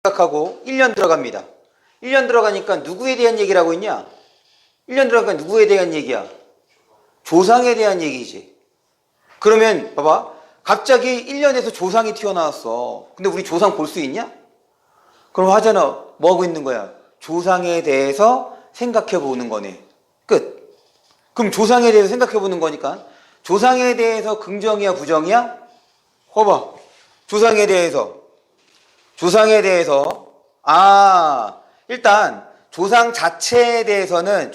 생각하고 1년 들어갑니다. 1년 들어가니까 누구에 대한 얘기를 하고 있냐? 1년 들어가니까 누구에 대한 얘기야? 조상에 대한 얘기지. 그러면 봐봐. 갑자기 1년에서 조상이 튀어나왔어. 근데 우리 조상 볼 수 있냐? 그럼 하잖아. 뭐 하고 있는 거야? 조상에 대해서 생각해 보는 거네. 끝. 그럼 조상에 대해서 생각해 보는 거니까 조상에 대해서 긍정이야 부정이야? 봐봐. 조상에 대해서 일단 조상 자체에 대해서는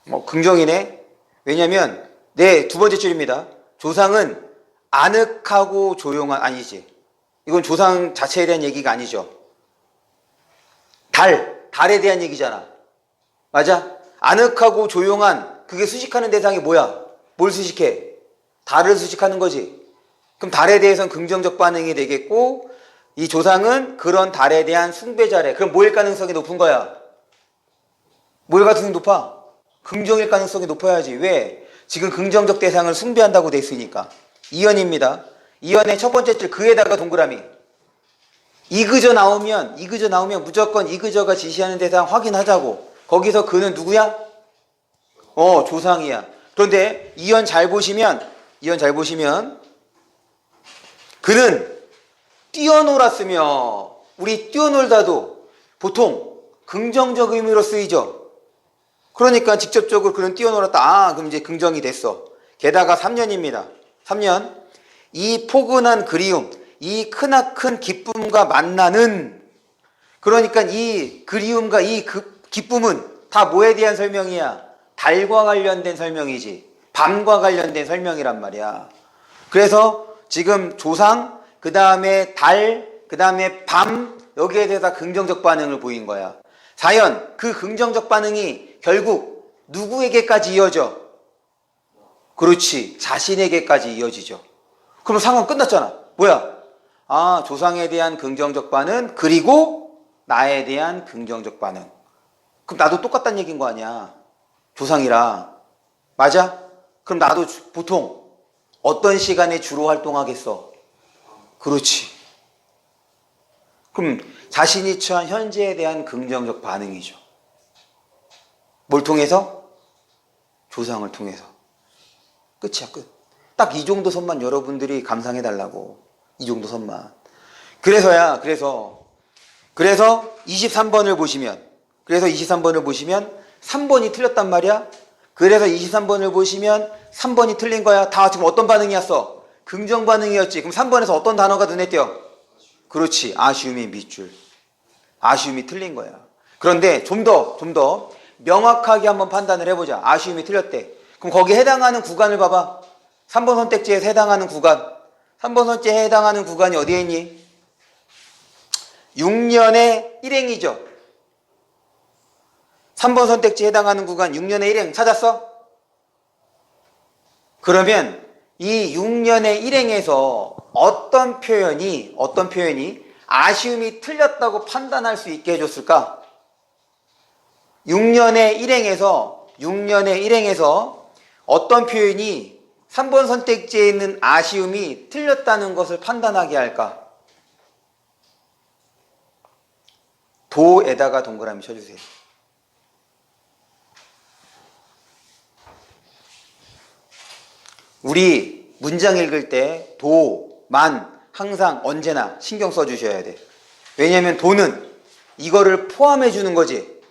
뭐 긍정이네. 왜냐면 두 번째 줄입니다. 조상은 아늑하고 조용한 아니지. 이건 조상 자체에 대한 얘기가 아니죠. 달에 대한 얘기잖아. 맞아? 아늑하고 조용한 그게 수식하는 대상이 뭐야? 뭘 수식해? 달을 수식하는 거지. 그럼 달에 대해서는 긍정적 반응이 되겠고 이 조상은 그런 달에 대한 숭배자래. 그럼 뭐일 가능성이 높은 거야? 뭐일 가능성이 높아? 긍정일 가능성이 높아야지. 왜? 지금 긍정적 대상을 숭배한다고 돼 있으니까. 이연입니다. 이연의 첫 번째 줄 그에다가 동그라미. 이그저 나오면 무조건 이그저가 지시하는 대상 확인하자고. 거기서 그는 누구야? 조상이야. 그런데 이연 잘 보시면 그는 뛰어놀았으며 우리 뛰어놀다도 보통 긍정적 의미로 쓰이죠. 그러니까 직접적으로 그는 뛰어놀았다. 그럼 이제 긍정이 됐어. 게다가 3년입니다. 3년. 이 포근한 그리움, 이 크나큰 기쁨과 만나는 그러니까 이 그리움과 이 기쁨은 다 뭐에 대한 설명이야? 달과 관련된 설명이지. 밤과 관련된 설명이란 말이야. 그래서 지금 조상, 그 다음에 달, 그 다음에 밤 여기에 대해서 긍정적 반응을 보인 거야. 사연, 그 긍정적 반응이 결국 누구에게까지 이어져? 그렇지, 자신에게까지 이어지죠. 그럼 상황 끝났잖아. 뭐야? 조상에 대한 긍정적 반응 그리고 나에 대한 긍정적 반응. 그럼 나도 똑같다는 얘기인 거 아니야. 조상이라. 맞아? 그럼 나도 보통 어떤 시간에 주로 활동하겠어? 그렇지. 그럼 자신이 처한 현재에 대한 긍정적 반응이죠. 뭘 통해서? 조상을 통해서. 끝이야, 끝. 딱 이 정도 선만 여러분들이 감상해달라고. 이 정도 선만. 그래서 23번을 보시면 3번이 틀렸단 말이야. 그래서 23번을 보시면 3번이 틀린 거야. 다 지금 어떤 반응이었어? 긍정 반응이었지. 그럼 3번에서 어떤 단어가 눈에 띄어? 그렇지. 아쉬움이 밑줄. 아쉬움이 틀린 거야. 그런데 좀 더 명확하게 한번 판단을 해보자. 아쉬움이 틀렸대. 그럼 거기에 해당하는 구간을 봐봐. 3번 선택지에 해당하는 구간. 3번 선택지에 해당하는 구간이 어디에 있니? 6년의 일행이죠. 3번 선택지에 해당하는 구간 6년의 일행 찾았어? 그러면 이 6년의 일행에서 어떤 표현이 아쉬움이 틀렸다고 판단할 수 있게 해줬을까? 6년의 일행에서 어떤 표현이 3번 선택지에 있는 아쉬움이 틀렸다는 것을 판단하게 할까? 도에다가 동그라미 쳐주세요. 우리 문장 읽을 때 도, 만 항상 언제나 신경 써주셔야 돼. 왜냐하면 도는 이거를 포함해 주는 거지.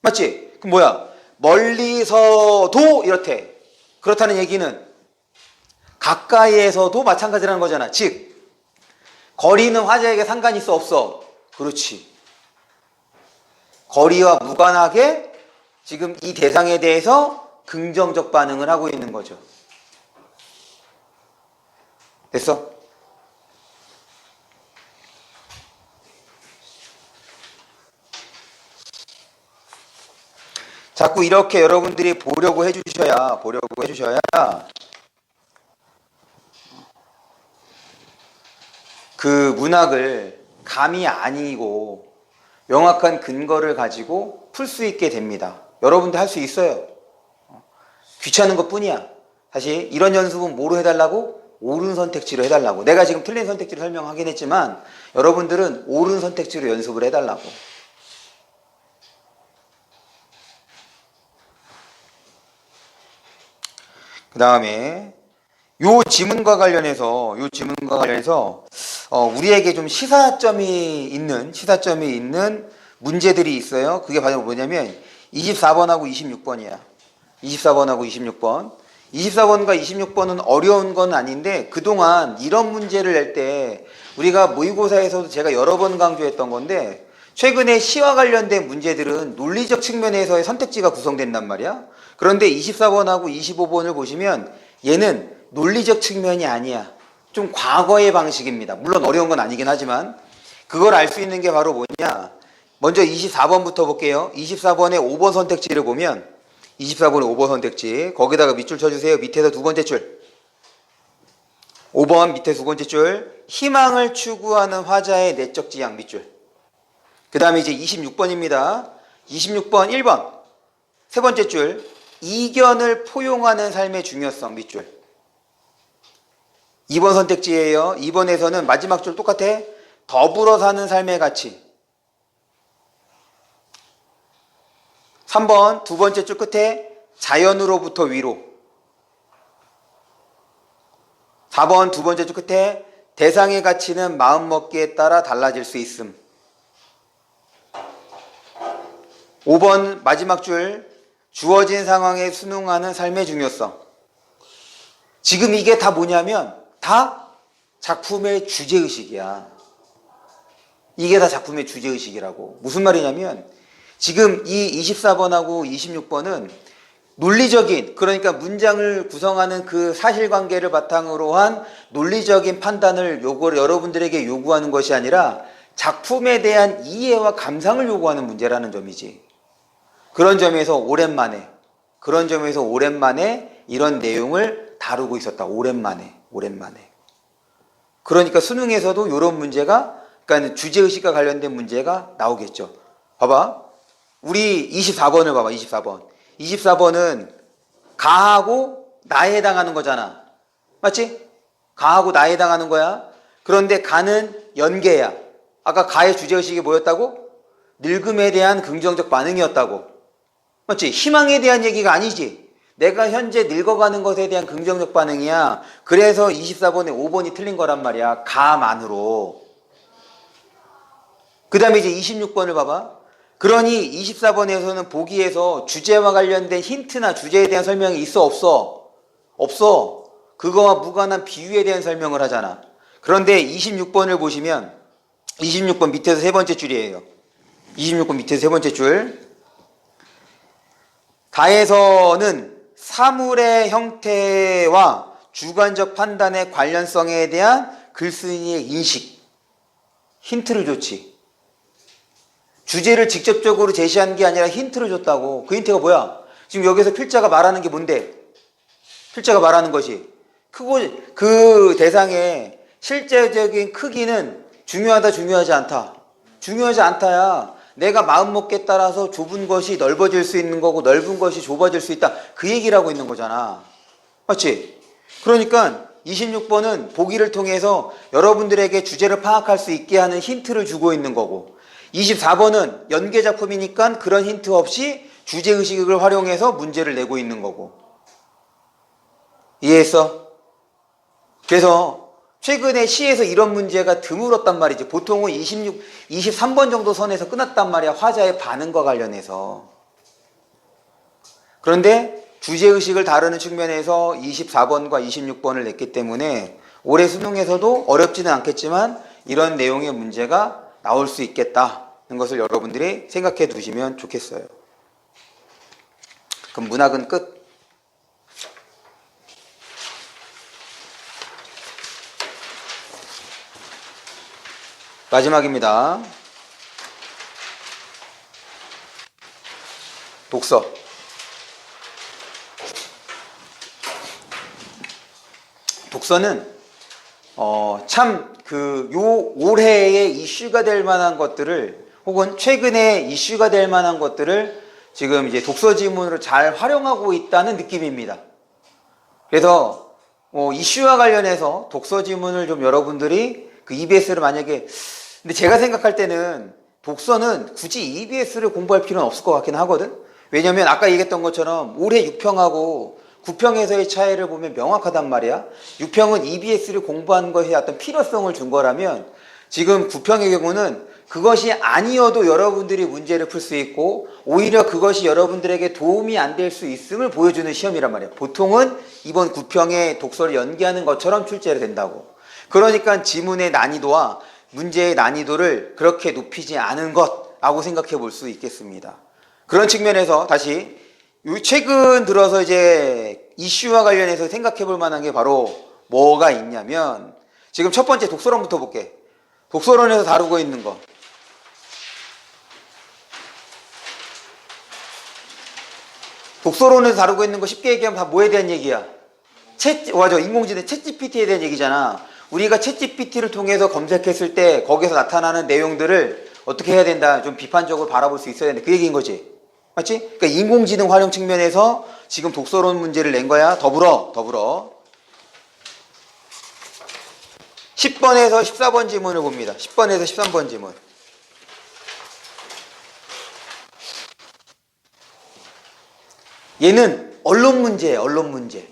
맞지? 그럼 뭐야? 멀리서도 이렇대. 그렇다는 얘기는 가까이에서도 마찬가지라는 거잖아. 즉 거리는 화자에게 상관이 있어 없어? 그렇지. 거리와 무관하게 지금 이 대상에 대해서 긍정적 반응을 하고 있는 거죠. 됐어? 자꾸 이렇게 여러분들이 보려고 해주셔야 그 문학을 감이 아니고 명확한 근거를 가지고 풀 수 있게 됩니다. 여러분들 할 수 있어요. 귀찮은 것 뿐이야. 사실 이런 연습은 뭐로 해달라고? 옳은 선택지로 해달라고. 내가 지금 틀린 선택지로 설명하긴 했지만 여러분들은 옳은 선택지로 연습을 해달라고. 그 다음에 요 지문과 관련해서 우리에게 좀 시사점이 있는 문제들이 있어요. 그게 바로 뭐냐면 24번하고 26번이야. 24번하고 26번. 24번과 26번은 어려운 건 아닌데 그동안 이런 문제를 낼 때 우리가 모의고사에서도 제가 여러 번 강조했던 건데 최근에 시와 관련된 문제들은 논리적 측면에서의 선택지가 구성된단 말이야. 그런데 24번하고 25번을 보시면 얘는 논리적 측면이 아니야. 좀 과거의 방식입니다. 물론 어려운 건 아니긴 하지만 그걸 알 수 있는 게 바로 뭐냐. 먼저 24번부터 볼게요. 24번의 5번 선택지를 보면 24번의 5번 선택지 거기다가 밑줄 쳐주세요. 밑에서 두 번째 줄 5번 밑에 두 번째 줄 희망을 추구하는 화자의 내적 지향 밑줄. 그 다음에 이제 26번입니다. 26번 1번 세 번째 줄 이견을 포용하는 삶의 중요성 밑줄. 2번 선택지예요. 2번에서는 마지막 줄 똑같아. 더불어 사는 삶의 가치. 3번 두 번째 줄 끝에 자연으로부터 위로. 4번 두 번째 줄 끝에 대상의 가치는 마음먹기에 따라 달라질 수 있음. 5번 마지막 줄 주어진 상황에 순응하는 삶의 중요성. 지금 이게 다 뭐냐면 다 작품의 주제의식이야. 이게 다 작품의 주제의식이라고. 무슨 말이냐면 지금 이 24번하고 26번은 논리적인, 그러니까 문장을 구성하는 그 사실관계를 바탕으로 한 논리적인 판단을 여러분들에게 요구하는 것이 아니라 작품에 대한 이해와 감상을 요구하는 문제라는 점이지. 그런 점에서 오랜만에 이런 내용을 다루고 있었다. 오랜만에. 그러니까 수능에서도 이런 문제가, 그러니까 주제의식과 관련된 문제가 나오겠죠. 봐봐. 우리 24번을 봐봐. 24번은 가하고 나에 해당하는 거잖아. 맞지? 가하고 나에 해당하는 거야. 그런데 가는 연계야. 아까 가의 주제의식이 뭐였다고? 늙음에 대한 긍정적 반응이었다고. 맞지? 희망에 대한 얘기가 아니지. 내가 현재 늙어가는 것에 대한 긍정적 반응이야. 그래서 24번에 5번이 틀린 거란 말이야. 가만으로. 그 다음에 이제 26번을 봐봐. 그러니 24번에서는 보기에서 주제와 관련된 힌트나 주제에 대한 설명이 있어 없어? 없어. 그거와 무관한 비유에 대한 설명을 하잖아. 그런데 26번을 보시면 26번 밑에서 세 번째 줄이에요. 26번 밑에서 세 번째 줄. 가에서는 사물의 형태와 주관적 판단의 관련성에 대한 글쓴이의 인식, 힌트를 줬지. 주제를 직접적으로 제시한 게 아니라 힌트를 줬다고. 그 힌트가 뭐야? 지금 여기서 필자가 말하는 게 뭔데? 필자가 말하는 것이 그 대상의 실제적인 크기는 중요하다, 중요하지 않다. 중요하지 않다야. 내가 마음먹기에 따라서 좁은 것이 넓어질 수 있는 거고 넓은 것이 좁아질 수 있다. 그 얘기를 하고 있는 거잖아. 맞지? 그러니까 26번은 보기를 통해서 여러분들에게 주제를 파악할 수 있게 하는 힌트를 주고 있는 거고 24번은 연계작품이니까 그런 힌트 없이 주제의식을 활용해서 문제를 내고 있는 거고. 이해했어? 그래서 최근에 시에서 이런 문제가 드물었단 말이지. 보통은 23번 정도 선에서 끝났단 말이야. 화자의 반응과 관련해서. 그런데 주제의식을 다루는 측면에서 24번과 26번을 냈기 때문에 올해 수능에서도 어렵지는 않겠지만 이런 내용의 문제가 나올 수 있겠다는 것을 여러분들이 생각해 두시면 좋겠어요. 그럼 문학은 끝. 마지막입니다. 독서. 독서는 참 올해의 이슈가 될 만한 것들을 혹은 최근에 이슈가 될 만한 것들을 지금 이제 독서 지문으로 잘 활용하고 있다는 느낌입니다. 그래서 이슈와 관련해서 독서 지문을 좀 여러분들이 그 EBS를 만약에, 근데 제가 생각할 때는 독서는 굳이 EBS를 공부할 필요는 없을 것 같긴 하거든. 왜냐면 아까 얘기했던 것처럼 올해 6평하고 9평에서의 차이를 보면 명확하단 말이야. 6평은 EBS를 공부한 것에 어떤 필요성을 준 거라면 지금 9평의 경우는 그것이 아니어도 여러분들이 문제를 풀 수 있고 오히려 그것이 여러분들에게 도움이 안 될 수 있음을 보여주는 시험이란 말이야. 보통은 이번 9평의 독서를 연기하는 것처럼 출제를 된다고. 그러니까 지문의 난이도와 문제의 난이도를 그렇게 높이지 않은 것라고 생각해 볼 수 있겠습니다. 그런 측면에서 다시 최근 들어서 이제 이슈와 관련해서 생각해 볼 만한 게 바로 뭐가 있냐면 지금 첫 번째 독서론부터 볼게. 독서론에서 다루고 있는 거. 독서론에서 다루고 있는 거 쉽게 얘기하면 다 뭐에 대한 얘기야? 맞아. 인공지능 챗GPT에 대한 얘기잖아. 우리가 챗GPT를 통해서 검색했을 때 거기서 나타나는 내용들을 어떻게 해야 된다. 좀 비판적으로 바라볼 수 있어야 된다. 그 얘기인 거지. 맞지? 그러니까 인공지능 활용 측면에서 지금 독서론 문제를 낸 거야. 더불어 10번에서 14번 지문을 봅니다. 10번에서 13번 지문. 얘는 언론 문제예요. 언론 문제.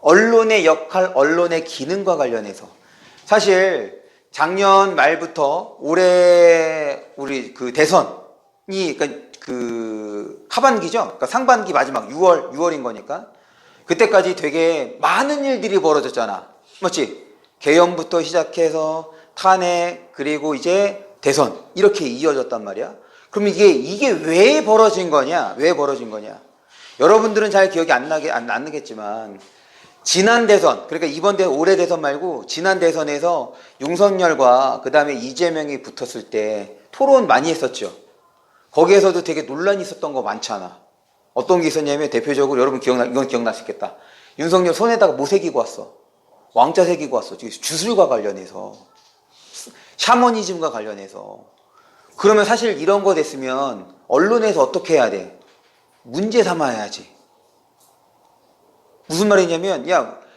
언론의 역할, 언론의 기능과 관련해서. 사실 작년 말부터 올해 우리 그 대선이 그러니까 그 하반기죠. 그러니까 상반기 마지막 6월인 거니까. 그때까지 되게 많은 일들이 벌어졌잖아. 맞지? 계엄부터 시작해서 탄핵 그리고 이제 대선 이렇게 이어졌단 말이야. 그럼 이게 왜 벌어진 거냐? 여러분들은 잘 기억이 안 나겠지만 지난 대선, 그러니까 이번 올해 대선 말고 지난 대선에서 윤석열과 그 다음에 이재명이 붙었을 때 토론 많이 했었죠. 거기에서도 되게 논란이 있었던 거 많잖아. 어떤 게 있었냐면 대표적으로 여러분 이건 기억나시겠다. 윤석열 손에다가 뭐 새기고 왔어? 왕자 새기고 왔어. 주술과 관련해서. 샤머니즘과 관련해서. 그러면 사실 이런 거 됐으면 언론에서 어떻게 해야 돼? 문제 삼아야지. 무슨 말이냐면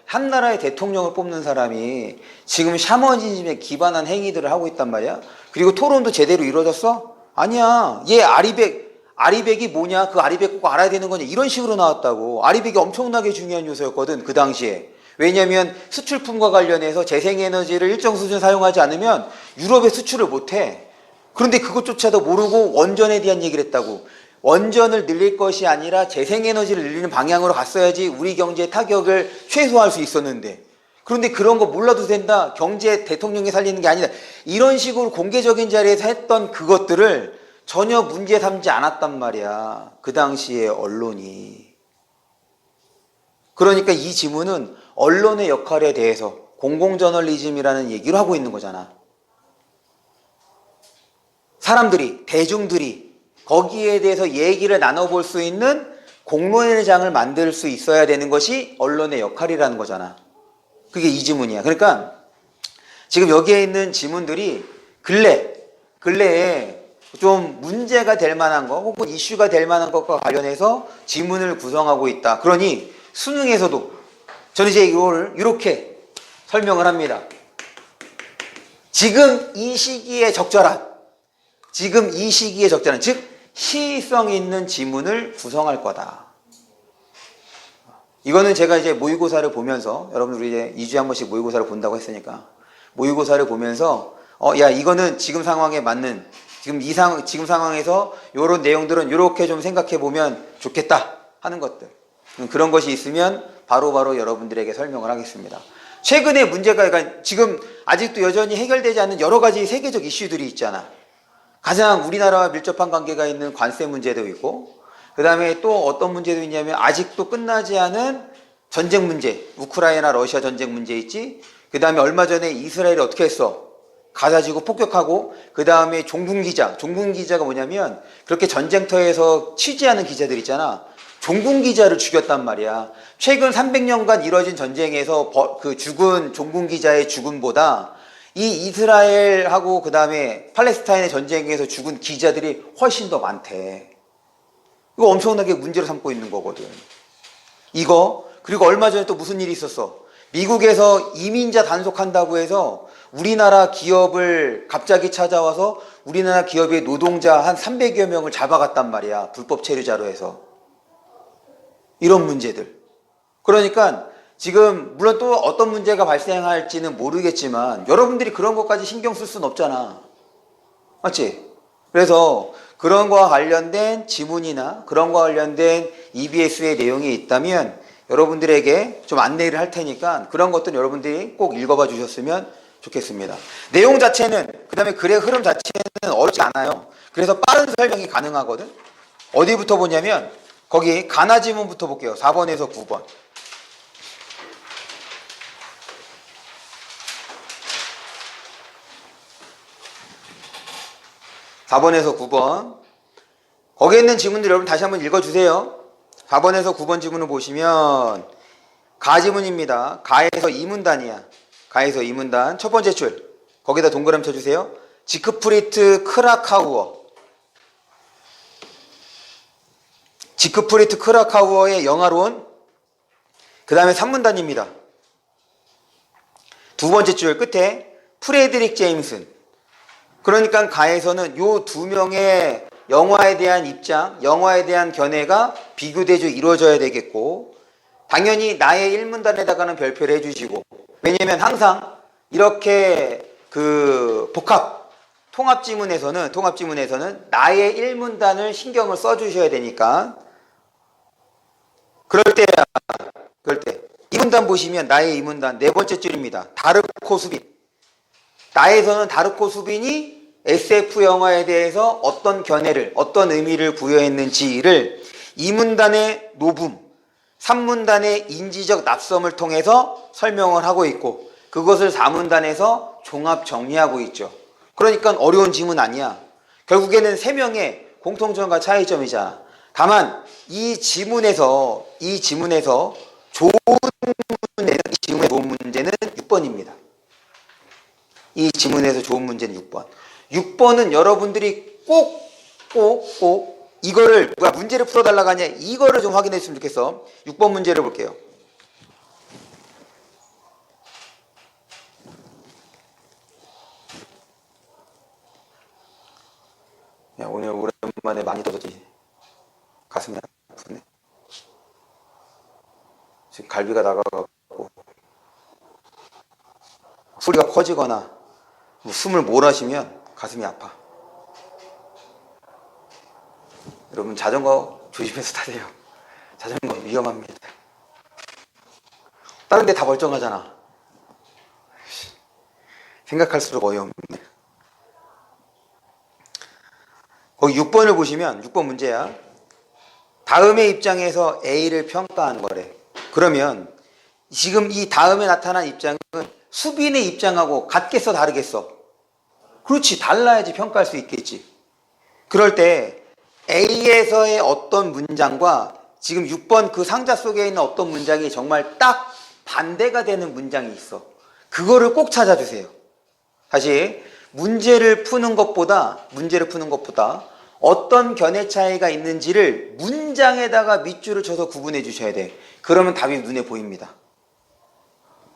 한 나라의 대통령을 뽑는 사람이 지금 샤머니즘에 기반한 행위들을 하고 있단 말이야. 그리고 토론도 제대로 이루어졌어? 아니야. 얘 아리백이 뭐냐? 그 아리백 꼭 알아야 되는 거냐? 이런 식으로 나왔다고. 아리백이 엄청나게 중요한 요소였거든. 그 당시에. 왜냐면 수출품과 관련해서 재생에너지를 일정 수준 사용하지 않으면 유럽에 수출을 못해. 그런데 그것조차도 모르고 원전에 대한 얘기를 했다고. 원전을 늘릴 것이 아니라 재생에너지를 늘리는 방향으로 갔어야지 우리 경제의 타격을 최소화할 수 있었는데. 그런데 그런 거 몰라도 된다. 경제 대통령이 살리는 게 아니다. 이런 식으로 공개적인 자리에서 했던 그것들을 전혀 문제 삼지 않았단 말이야. 그 당시에 언론이. 그러니까 이 지문은 언론의 역할에 대해서 공공저널리즘이라는 얘기를 하고 있는 거잖아. 사람들이, 대중들이 거기에 대해서 얘기를 나눠볼 수 있는 공론의 장을 만들 수 있어야 되는 것이 언론의 역할이라는 거잖아. 그게 이 지문이야. 그러니까 지금 여기에 있는 지문들이 근래에 좀 문제가 될 만한 거 혹은 이슈가 될 만한 것과 관련해서 지문을 구성하고 있다. 그러니 수능에서도 저는 이제 이걸 이렇게 설명을 합니다. 지금 이 시기에 적절한 즉 시의성 있는 지문을 구성할 거다. 이거는 제가 이제 모의고사를 보면서 여러분들 우리 이제 2주에 한 번씩 모의고사를 본다고 했으니까 모의고사를 보면서 이거는 지금 상황에 맞는 지금 상황에서 이런 내용들은 이렇게 좀 생각해 보면 좋겠다 하는 것들 그런 것이 있으면 바로바로 여러분들에게 설명을 하겠습니다. 최근에 문제가 그러니까 지금 아직도 여전히 해결되지 않는 여러 가지 세계적 이슈들이 있잖아. 가장 우리나라와 밀접한 관계가 있는 관세 문제도 있고 그 다음에 또 어떤 문제도 있냐면 아직도 끝나지 않은 전쟁 문제, 우크라이나 러시아 전쟁 문제 있지. 그 다음에 얼마 전에 이스라엘이 어떻게 했어? 가자지구 폭격하고 그 다음에 종군 기자가 뭐냐면 그렇게 전쟁터에서 취재하는 기자들 있잖아. 종군 기자를 죽였단 말이야. 최근 300년간 이뤄진 전쟁에서 그 죽은 종군 기자의 죽음보다 이 이스라엘하고 그 다음에 팔레스타인의 전쟁에서 죽은 기자들이 훨씬 더 많대. 이거 엄청나게 문제로 삼고 있는 거거든. 이거 그리고 얼마 전에 또 무슨 일이 있었어? 미국에서 이민자 단속한다고 해서 우리나라 기업을 갑자기 찾아와서 우리나라 기업의 노동자 한 300여 명을 잡아갔단 말이야. 불법 체류자로 해서. 이런 문제들. 그러니까 지금 물론 또 어떤 문제가 발생할지는 모르겠지만 여러분들이 그런 것까지 신경 쓸 수는 없잖아. 맞지? 그래서 그런 거와 관련된 지문이나 그런 거와 관련된 EBS의 내용이 있다면 여러분들에게 좀 안내를 할 테니까 그런 것들은 여러분들이 꼭 읽어봐 주셨으면 좋겠습니다. 내용 자체는, 그 다음에 글의 흐름 자체는 어렵지 않아요. 그래서 빠른 설명이 가능하거든. 어디부터 보냐면 거기 가나 지문부터 볼게요. 4번에서 9번. 4번에서 9번. 거기에 있는 지문들 여러분 다시 한번 읽어주세요. 4번에서 9번 지문을 보시면 가지문입니다. 가에서 이문단이야. 가에서 이문단. 첫 번째 줄. 거기다 동그라미 쳐주세요. 지크프리트 크라카우어. 지크프리트 크라카우어의 영화론. 그 다음에 3문단입니다. 두 번째 줄 끝에 프레드릭 제임슨. 그러니까 가에서는 요 두 명의 영화에 대한 입장, 영화에 대한 견해가 비교대조 이루어져야 되겠고, 당연히 나의 1문단에다가는 별표를 해주시고, 왜냐면 항상 이렇게 그 통합지문에서는 나의 1문단을 신경을 써주셔야 되니까, 그럴 때 2문단 보시면 나의 2문단 네 번째 줄입니다. 다르코 수빈. 나에서는 다르코 수빈이 SF 영화에 대해서 어떤 견해를, 어떤 의미를 부여했는지를 2문단의 노붐, 3문단의 인지적 납섬을 통해서 설명을 하고 있고, 그것을 4문단에서 종합 정리하고 있죠. 그러니까 어려운 지문 아니야. 결국에는 3명의 공통점과 차이점이잖아. 다만 이 지문에서 좋은 문제는 6번입니다. 이 지문에서 좋은 문제는 6번. 6번은 여러분들이 꼭 이거를 문제를 풀어달라고 하냐, 이거를 좀 확인했으면 좋겠어. 6번 문제를 볼게요. 야, 오늘 오랜만에 많이 떠더니 가슴이 아프네. 지금 갈비가 나가갖고 소리가 커지거나 숨을 몰아쉬면 가슴이 아파. 여러분 자전거 조심해서 타세요. 자전거 위험합니다. 다른 데 다 멀쩡하잖아. 생각할수록 어이없네. 거기 6번을 보시면 6번 문제야. 다음의 입장에서 A를 평가하는 거래. 그러면 지금 이 다음에 나타난 입장은 수빈의 입장하고 같겠어, 다르겠어? 그렇지, 달라야지 평가할 수 있겠지. 그럴 때 A에서의 어떤 문장과 지금 6번 그 상자 속에 있는 어떤 문장이 정말 딱 반대가 되는 문장이 있어. 그거를 꼭 찾아주세요. 다시, 문제를 푸는 것보다 어떤 견해 차이가 있는지를 문장에다가 밑줄을 쳐서 구분해 주셔야 돼. 그러면 답이 눈에 보입니다.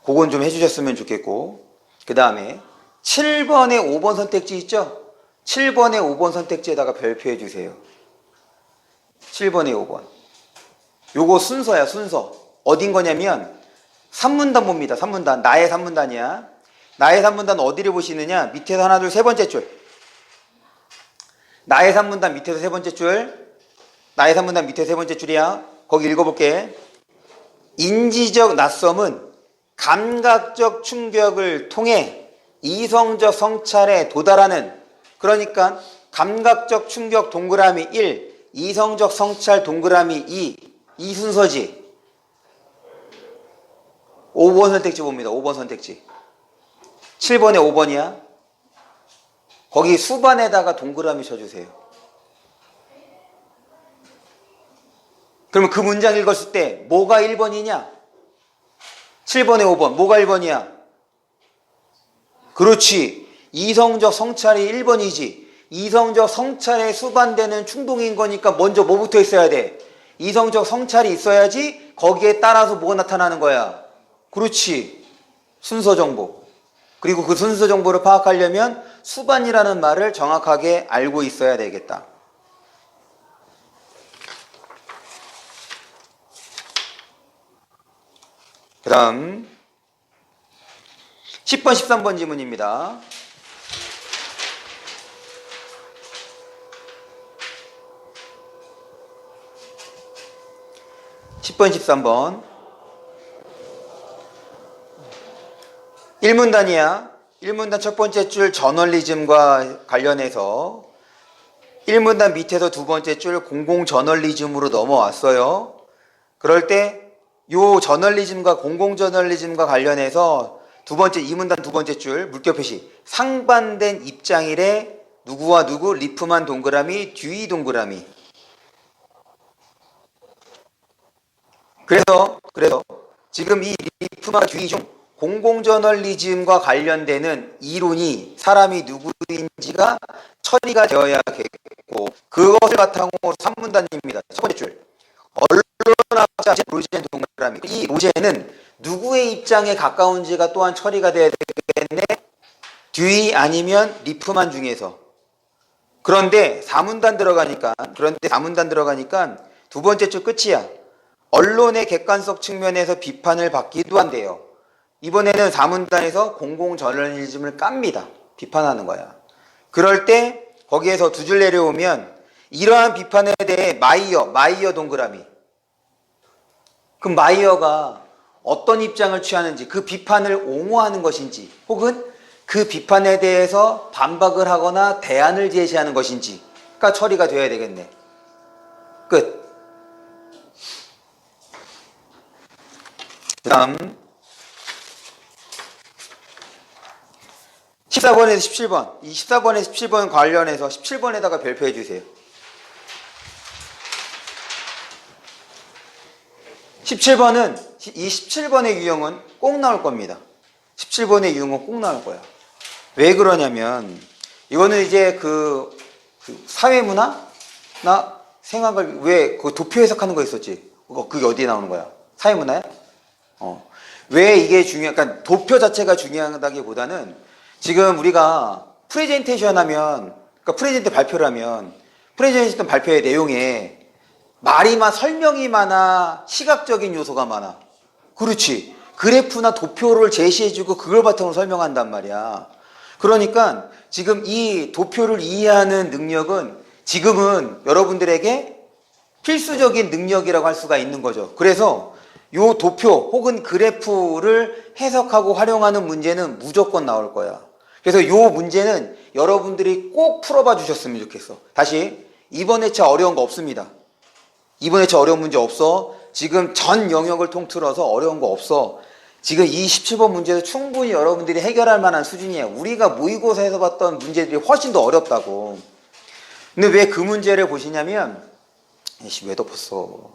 그건 좀 해주셨으면 좋겠고, 그 다음에 7번에 5번 선택지 있죠? 7번에 5번 선택지에다가 별표해 주세요. 7번에 5번. 요거 순서야, 순서. 어딘 거냐면 3문단 봅니다. 3문단. 나의 3문단이야. 나의 3문단 어디를 보시느냐? 밑에서 하나, 둘, 세 번째 줄. 나의 3문단 밑에서 세 번째 줄. 나의 3문단 밑에 세 번째 줄이야. 거기 읽어볼게. 인지적 낯섦은 감각적 충격을 통해 이성적 성찰에 도달하는, 그러니까 감각적 충격 동그라미 1, 이성적 성찰 동그라미 2, 이 순서지. 5번 선택지 봅니다. 5번 선택지. 7번에 5번이야. 거기 수반에다가 동그라미 쳐주세요. 그러면 그 문장 읽었을 때 뭐가 1번이냐? 7번에 5번. 뭐가 1번이야? 그렇지. 이성적 성찰이 1번이지. 이성적 성찰에 수반되는 충동인 거니까 먼저 뭐부터 있어야 돼? 이성적 성찰이 있어야지 거기에 따라서 뭐가 나타나는 거야? 그렇지. 순서 정보. 그리고 그 순서 정보를 파악하려면 수반이라는 말을 정확하게 알고 있어야 되겠다. 그 다음 10번, 13번 지문입니다. (10번) (13번) 1문단이야. 1문단 첫 번째 줄 저널리즘과 관련해서 1문단 밑에서 두 번째 줄 공공저널리즘으로 넘어왔어요. 그럴 때 요 저널리즘과 공공저널리즘과 관련해서 두 번째 2문단 두 번째 줄 물결 표시 상반된 입장이래 누구와 누구 리프만 동그라미 듀이 동그라미. 그래서 지금 이 리프만 듀이 중 공공저널리즘과 관련되는 이론이 사람이 누구인지가 처리가 되어야겠고 그것을 바탕으로 3문단입니다. 첫 번째 줄 언론학자 로젠 동그라미. 이 로젠은 누구의 입장에 가까운지가 또한 처리가 돼야 되겠네. 듀이 아니면 리프만 중에서. 그런데 4문단 들어가니까 두 번째 줄 끝이야. 언론의 객관성 측면에서 비판을 받기도 한대요. 이번에는 4문단에서 공공저널리즘을 깝니다. 비판하는 거야. 그럴 때 거기에서 두 줄 내려오면 이러한 비판에 대해 마이어 동그라미. 그럼 마이어가 어떤 입장을 취하는지 그 비판을 옹호하는 것인지 혹은 그 비판에 대해서 반박을 하거나 대안을 제시하는 것인지가 처리가 되어야 되겠네. 끝. 그 다음 14번에서 17번 이 14번에서 17번 관련해서 17번에다가 별표해 주세요. 17번은 이 17번의 유형은 꼭 나올 겁니다. 17번의 유형은 꼭 나올 거야. 왜 그러냐면 이거는 이제 그 사회문화나 생각을 왜 그 도표 해석하는 거 있었지? 그게 어디에 나오는 거야? 사회문화야? 왜 이게 그러니까 도표 자체가 중요하다기보다는 지금 우리가 프레젠테이션 하면 그러니까 프레젠테이션 발표의 내용에 설명이 많아, 시각적인 요소가 많아. 그렇지. 그래프나 도표를 제시해주고 그걸 바탕으로 설명한단 말이야. 그러니까 지금 이 도표를 이해하는 능력은 지금은 여러분들에게 필수적인 능력이라고 할 수가 있는 거죠. 그래서 요 도표 혹은 그래프를 해석하고 활용하는 문제는 무조건 나올 거야. 그래서 요 문제는 여러분들이 꼭 풀어봐 주셨으면 좋겠어. 다시 이번 회차 어려운 거 없습니다. 이번 회차 어려운 문제 없어. 지금 전 영역을 통틀어서 어려운 거 없어. 지금 이 17번 문제도 충분히 여러분들이 해결할 만한 수준이에요. 우리가 모의고사에서 봤던 문제들이 훨씬 더 어렵다고. 근데 왜 그 문제를 보시냐면 왜 덮었어?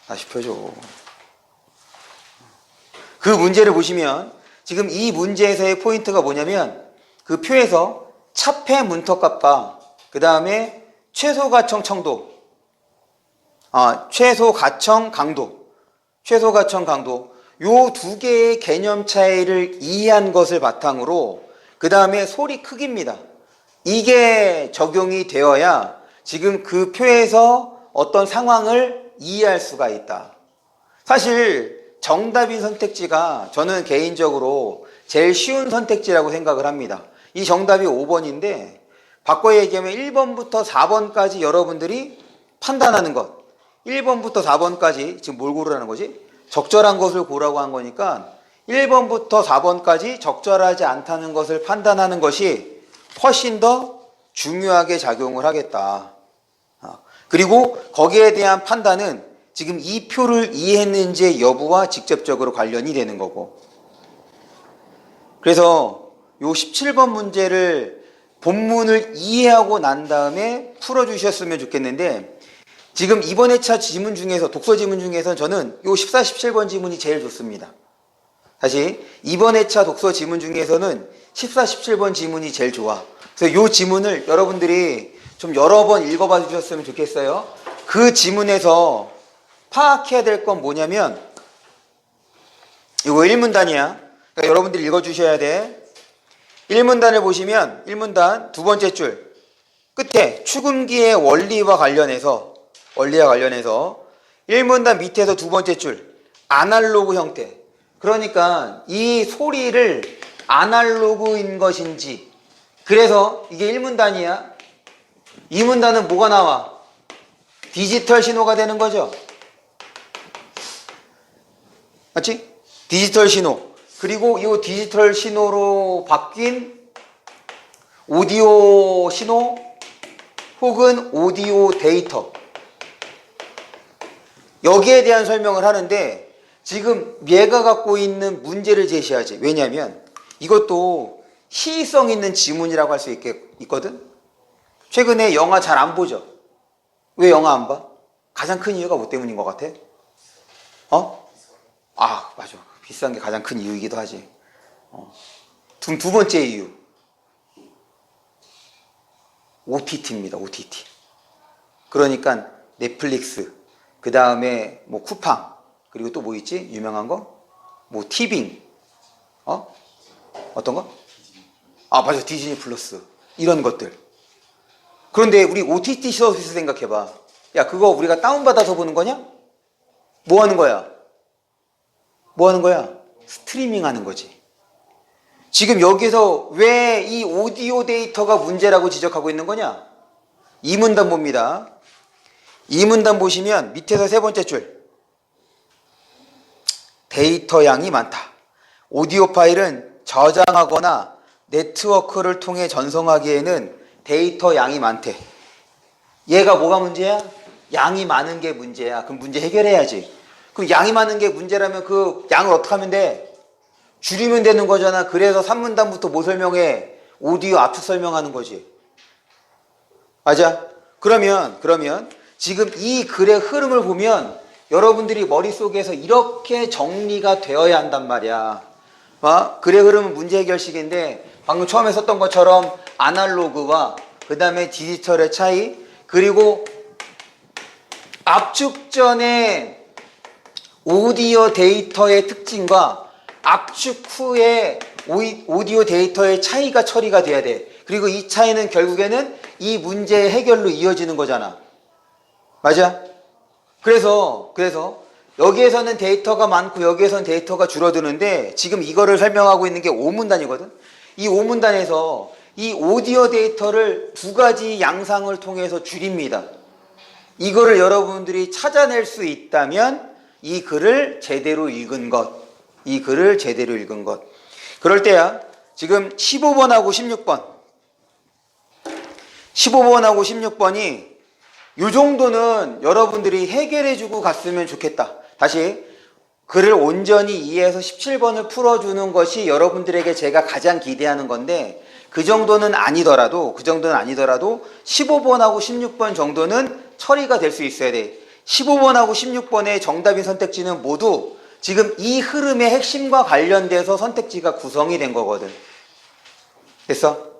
다시 펴줘. 그 문제를 보시면 지금 이 문제에서의 포인트가 뭐냐면 그 표에서 차폐 문턱값과 그 다음에 최소가청 강도 요 두 개의 개념 차이를 이해한 것을 바탕으로 그 다음에 소리 크기입니다. 이게 적용이 되어야 지금 그 표에서 어떤 상황을 이해할 수가 있다. 사실 정답인 선택지가 저는 개인적으로 제일 쉬운 선택지라고 생각을 합니다. 이 정답이 5번인데 바꿔 얘기하면 1번부터 4번까지 여러분들이 판단하는 것 1번부터 4번까지 지금 뭘 고르라는 거지? 적절한 것을 고르라고 한 거니까 1번부터 4번까지 적절하지 않다는 것을 판단하는 것이 훨씬 더 중요하게 작용을 하겠다. 그리고 거기에 대한 판단은 지금 이 표를 이해했는지 여부와 직접적으로 관련이 되는 거고. 그래서 요 17번 문제를 본문을 이해하고 난 다음에 풀어주셨으면 좋겠는데 지금 이번 회차 지문 중에서 독서 지문 중에서 저는 요 14, 17번 지문이 제일 좋습니다. 다시 이번 회차 독서 지문 중에서는 14, 17번 지문이 제일 좋아. 그래서 요 지문을 여러분들이 좀 여러 번 읽어봐 주셨으면 좋겠어요. 그 지문에서 파악해야 될 건 뭐냐면 이거 1문단이야. 그러니까 여러분들이 읽어주셔야 돼. 1문단을 보시면 1문단 두 번째 줄 끝에 축음기의 원리와 관련해서 1문단 밑에서 두 번째 줄 아날로그 형태. 그러니까 이 소리를 아날로그인 것인지, 그래서 이게 1문단이야. 2문단은 뭐가 나와? 디지털 신호가 되는 거죠. 맞지? 디지털 신호. 그리고 이 디지털 신호로 바뀐 오디오 신호 혹은 오디오 데이터, 여기에 대한 설명을 하는데 지금 얘가 갖고 있는 문제를 제시하지. 왜냐하면 이것도 시의성 있는 지문이라고 할 수 있거든. 최근에 영화 잘 안 보죠? 왜 영화 안 봐? 가장 큰 이유가 뭐 때문인 것 같아? 맞아. 비싼 게 가장 큰 이유이기도 하지. 두 번째 이유. OTT입니다. OTT. 그러니까 넷플릭스, 그 다음에 뭐 쿠팡, 그리고 또 뭐 있지? 유명한 거? 뭐 티빙. 어떤 거? 맞아. 디즈니 플러스. 이런 것들. 그런데 우리 OTT 서비스 생각해봐. 야, 그거 우리가 다운받아서 보는 거냐? 뭐 하는 거야? 스트리밍 하는 거지. 지금 여기서 왜 이 오디오 데이터가 문제라고 지적하고 있는 거냐? 2문단 봅니다. 2문단 보시면 밑에서 세 번째 줄. 데이터 양이 많다. 오디오 파일은 저장하거나 네트워크를 통해 전송하기에는 데이터 양이 많대. 얘가 뭐가 문제야? 양이 많은 게 문제야. 그럼 문제 해결해야지. 그럼 양이 많은 게 문제라면 그 양을 어떻게 하면 돼? 줄이면 되는 거잖아. 그래서 3문단부터 뭐 설명해? 오디오 압축 설명하는 거지. 맞아? 그러면 지금 이 글의 흐름을 보면 여러분들이 머릿속에서 이렇게 정리가 되어야 한단 말이야. 글의 흐름은 문제 해결식인데 방금 처음에 썼던 것처럼 아날로그와 그 다음에 디지털의 차이, 그리고 압축 전에 오디오 데이터의 특징과 압축 후에 오디오 데이터의 차이가 처리가 돼야 돼. 그리고 이 차이는 결국에는 이 문제의 해결로 이어지는 거잖아. 맞아? 그래서 여기에서는 데이터가 많고 여기에서는 데이터가 줄어드는데 지금 이거를 설명하고 있는 게 5문단이거든. 이 5문단에서 이 오디오 데이터를 두 가지 양상을 통해서 줄입니다. 이거를 여러분들이 찾아낼 수 있다면 이 글을 제대로 읽은 것. 그럴 때야 지금 15번하고 16번 16번이 이 정도는 여러분들이 해결해주고 갔으면 좋겠다. 다시 글을 온전히 이해해서 17번을 풀어주는 것이 여러분들에게 제가 가장 기대하는 건데 그 정도는 아니더라도 15번하고 16번 정도는 처리가 될 수 있어야 돼. 15번하고 16번의 정답인 선택지는 모두 지금 이 흐름의 핵심과 관련돼서 선택지가 구성이 된 거거든. 됐어?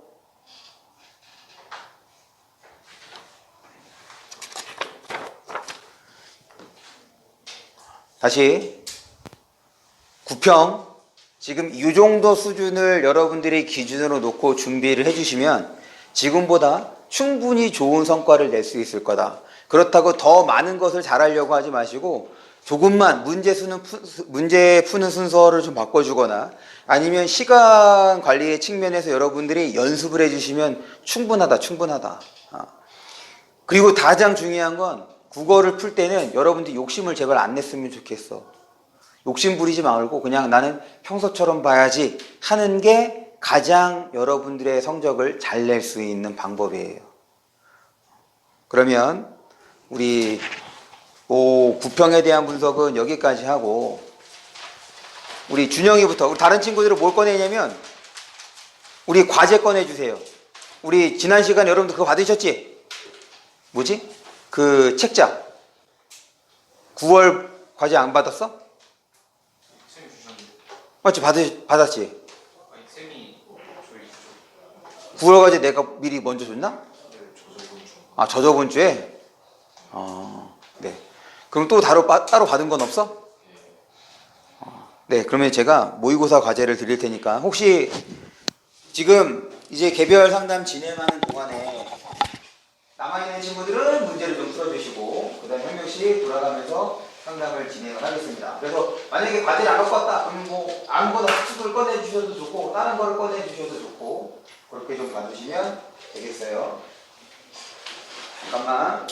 다시 9평 지금 이 정도 수준을 여러분들이 기준으로 놓고 준비를 해주시면 지금보다 충분히 좋은 성과를 낼 수 있을 거다. 그렇다고 더 많은 것을 잘하려고 하지 마시고 조금만 문제 푸는 순서를 좀 바꿔주거나 아니면 시간 관리의 측면에서 여러분들이 연습을 해주시면 충분하다. 그리고 가장 중요한 건 국어를 풀 때는 여러분들이 욕심을 제발 안 냈으면 좋겠어. 욕심 부리지 말고 그냥 나는 평소처럼 봐야지 하는 게 가장 여러분들의 성적을 잘 낼 수 있는 방법이에요. 그러면 우리 9평에 대한 분석은 여기까지 하고 우리 준영이부터 우리 다른 친구들은 뭘 꺼내냐면 우리 과제 꺼내주세요. 우리 지난 시간에 여러분들 그거 받으셨지? 뭐지? 그 책자 9월 과제 안 받았어? 쌤이 주셨는데. 맞지? 받았지? 아니 쌤이 저희 9월 과제 내가 미리 먼저 줬나? 저저번 주. 저저번 주에? 네. 그럼 또 따로 받은 건 없어? 네, 그러면 제가 모의고사 과제를 드릴 테니까 혹시 지금 이제 개별 상담 진행하는 동안에 남아있는 친구들은 문제를 좀 풀어주시고 그 다음에 한 명씩 돌아가면서 상담을 진행을 하겠습니다. 그래서 만약에 과제를 안 갖고 왔다 그러면 뭐 아무거나 학습을 꺼내주셔도 좋고 다른 거를 꺼내주셔도 좋고 그렇게 좀 봐주시면 되겠어요. 잠깐만.